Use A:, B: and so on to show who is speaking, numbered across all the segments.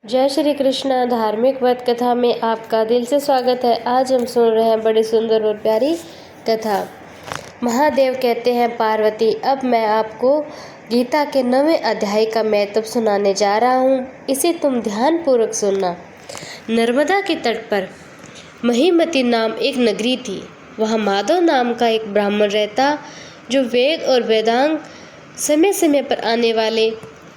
A: जय श्री कृष्ण। धार्मिक वध कथा में आपका दिल से स्वागत है। आज हम सुन रहे हैं बड़ी सुंदर और प्यारी कथा। महादेव कहते हैं पार्वती, अब मैं आपको गीता के 9वें अध्याय का महत्व सुनाने जा रहा हूँ। इसे तुम ध्यान पूर्वक सुनना। नर्मदा के तट पर महिमती नाम एक नगरी थी। वहाँ माधव नाम का एक ब्राह्मण रहता, जो वेद और वेदांग समय समय पर आने वाले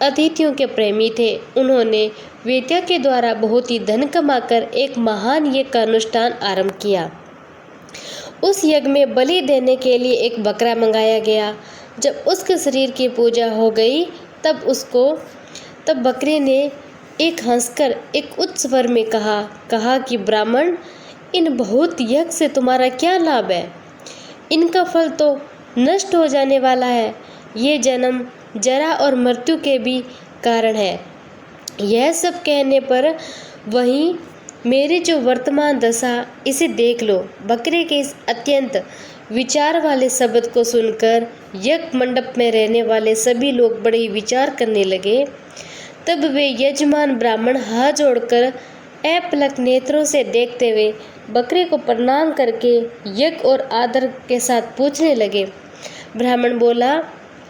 A: अतिथियों के प्रेमी थे। उन्होंने वेद्या के द्वारा बहुत ही धन कमाकर एक महान यज्ञ का अनुष्ठान आरंभ किया। उस यज्ञ में बलि देने के लिए एक बकरा मंगाया गया। जब उसके शरीर की पूजा हो गई तब बकरे ने एक हंसकर एक उच्च स्वर में कहा कि ब्राह्मण, इन बहुत यज्ञ से तुम्हारा क्या लाभ है? इनका फल तो नष्ट हो जाने वाला है। ये जन्म, जरा और मृत्यु के भी कारण है। यह सब कहने पर वहीं मेरी जो वर्तमान दशा, इसे देख लो। बकरे के इस अत्यंत विचार वाले शब्द को सुनकर यज्ञ मंडप में रहने वाले सभी लोग बड़े ही विचार करने लगे। तब वे यजमान ब्राह्मण हाथ जोड़कर अपलक नेत्रों से देखते हुए बकरे को प्रणाम करके यज्ञ और आदर के साथ पूछने लगे। ब्राह्मण बोला,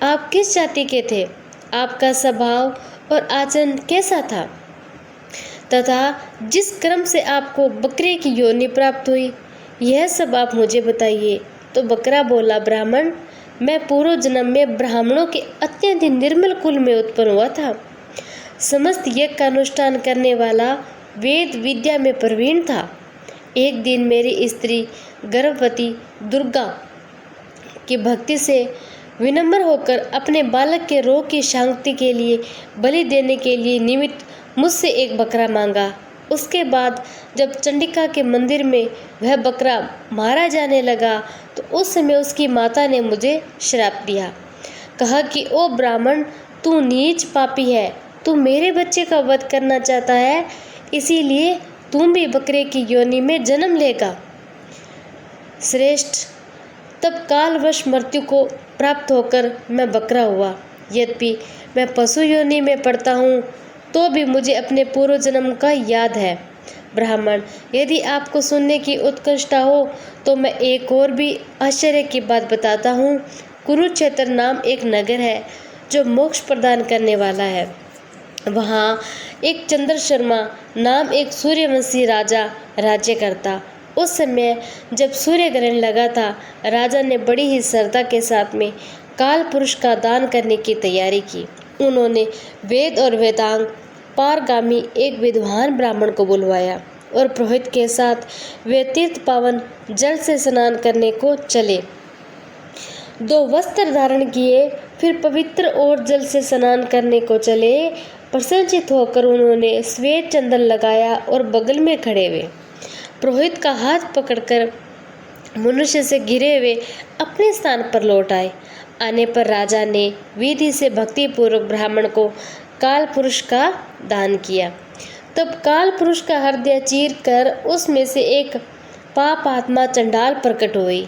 A: आप किस जाति के थे? आपका स्वभाव और आचरण कैसा था? तथा जिस क्रम से आपको बकरे की योनि प्राप्त हुई, यह सब आप मुझे बताइए। तो बकरा बोला, ब्राह्मण, मैं पूर्व जन्म में ब्राह्मणों के अत्यंत निर्मल कुल में उत्पन्न हुआ था। समस्त यज्ञ का अनुष्ठान करने वाला, वेद विद्या में प्रवीण था। एक दिन मेरी स्त्री गर्भवती दुर्गा की भक्ति से विनम्र होकर अपने बालक के रोग की शांति के लिए बलि देने के लिए निमित्त मुझसे एक बकरा मांगा। उसके बाद जब चंडिका के मंदिर में वह बकरा मारा जाने लगा तो उस समय उसकी माता ने मुझे श्राप दिया। कहा कि ओ ब्राह्मण, तू नीच पापी है। तू मेरे बच्चे का वध करना चाहता है, इसीलिए तुम भी बकरे की योनि में जन्म लेगा। श्रेष्ठ, तब कालवश मृत्यु को प्राप्त होकर मैं बकरा हुआ। यद्यपि मैं पशु योनि में पड़ता हूँ तो भी मुझे अपने पूर्व जन्म का याद है। ब्राह्मण, यदि आपको सुनने की उत्कंठा हो तो मैं एक और भी आश्चर्य की बात बताता हूँ। कुरुक्षेत्र नाम एक नगर है जो मोक्ष प्रदान करने वाला है। वहाँ एक चंद्रशर्मा नाम एक सूर्यवंशी राजा राज्य करता। उस समय जब सूर्य ग्रहण लगा था, राजा ने बड़ी ही श्रद्धा के साथ में काल पुरुष का दान करने की तैयारी की। उन्होंने वेद और वेदांग पारगामी एक विद्वान ब्राह्मण को बुलवाया और पुरोहित के साथ वे तीर्थ पावन जल से स्नान करने को चले। 2 वस्त्र धारण किए, फिर पवित्र और जल से स्नान करने को चले। प्रसन्नचित होकर उन्होंने श्वेत चंदन लगाया और बगल में खड़े हुए पुरोहित का हाथ पकड़कर मनुष्य से घिरे हुए अपने स्थान पर लौट आए। आने पर राजा ने विधि से भक्तिपूर्वक ब्राह्मण को काल पुरुष का दान किया। तब काल पुरुष का हृदय चीर कर उसमें से एक पाप आत्मा चंडाल प्रकट हुई।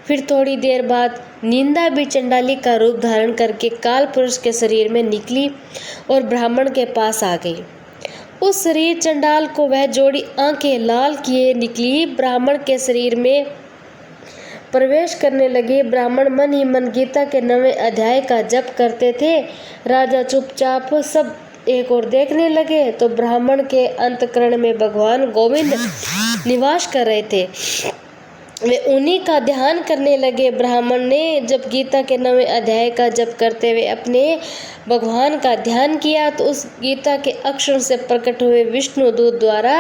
A: फिर थोड़ी देर बाद निंदा भी चंडाली का रूप धारण करके काल पुरुष के शरीर में निकली और ब्राह्मण के पास आ गई। उस शरीर चंडाल को वह जोड़ी आंखें लाल किए निकली ब्राह्मण के शरीर में प्रवेश करने लगे। ब्राह्मण मन ही मन गीता के 9वें अध्याय का जप करते थे। राजा चुपचाप सब एक और देखने लगे तो ब्राह्मण के अंतःकरण में भगवान गोविंद निवास कर रहे थे। वे उन्हीं का ध्यान करने लगे। ब्राह्मण ने जब गीता के 9वें अध्याय का जप करते हुए अपने भगवान का ध्यान किया तो उस गीता के अक्षर से प्रकट हुए विष्णु दूत द्वारा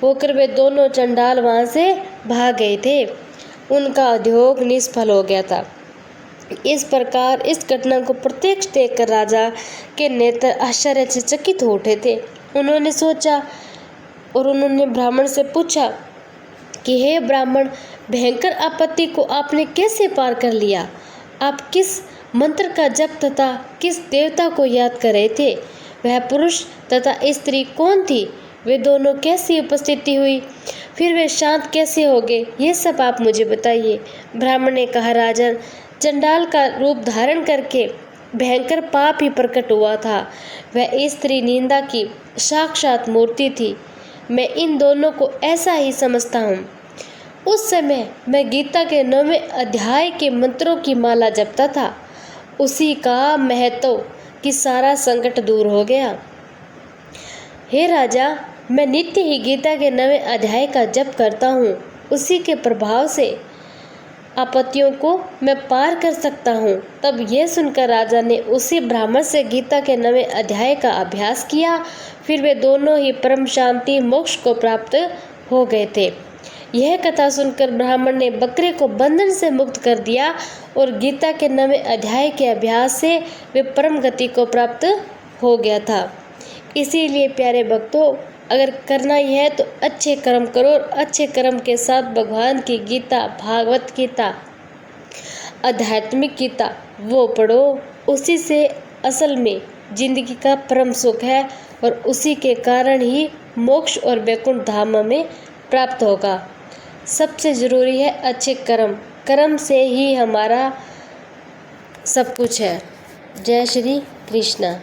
A: होकर वे दोनों चंडाल वहां से भाग गए थे। उनका उद्योग निष्फल हो गया था। इस प्रकार इस घटना को प्रत्यक्ष देखकर राजा के नेत्र आश्चर्य से चकित हो उठे थे। उन्होंने सोचा और उन्होंने ब्राह्मण से पूछा कि हे ब्राह्मण, भयंकर आपत्ति को आपने कैसे पार कर लिया? आप किस मंत्र का जप तथा किस देवता को याद कर रहे थे? वह पुरुष तथा स्त्री कौन थी? वे दोनों कैसी उपस्थिति हुई? फिर वे शांत कैसे हो गए? ये सब आप मुझे बताइए। ब्राह्मण ने कहा, राजन, चंडाल का रूप धारण करके भयंकर पाप ही प्रकट हुआ था। वह स्त्री निंदा की साक्षात मूर्ति थी। मैं इन दोनों को ऐसा ही समझता हूँ। उस समय मैं गीता के 9वें अध्याय के मंत्रों की माला जपता था। उसी का महत्व कि सारा संकट दूर हो गया। हे राजा, मैं नित्य ही गीता के 9वें अध्याय का जप करता हूँ। उसी के प्रभाव से आपत्तियों को मैं पार कर सकता हूँ। तब यह सुनकर राजा ने उसी ब्राह्मण से गीता के 9वें अध्याय का अभ्यास किया। फिर वे दोनों ही परम शांति मोक्ष को प्राप्त हो गए थे। यह कथा सुनकर ब्राह्मण ने बकरे को बंधन से मुक्त कर दिया और गीता के 9वें अध्याय के अभ्यास से वे परम गति को प्राप्त हो गया था। इसीलिए प्यारे भक्तों, अगर करना ही है तो अच्छे कर्म करो और अच्छे कर्म के साथ भगवान की गीता, भागवत गीता, आध्यात्मिक गीता वो पढ़ो। उसी से असल में जिंदगी का परम सुख है और उसी के कारण ही मोक्ष और वैकुंठ धाम में प्राप्त होगा। सबसे ज़रूरी है अच्छे कर्म। कर्म से ही हमारा सब कुछ है। जय श्री कृष्णा।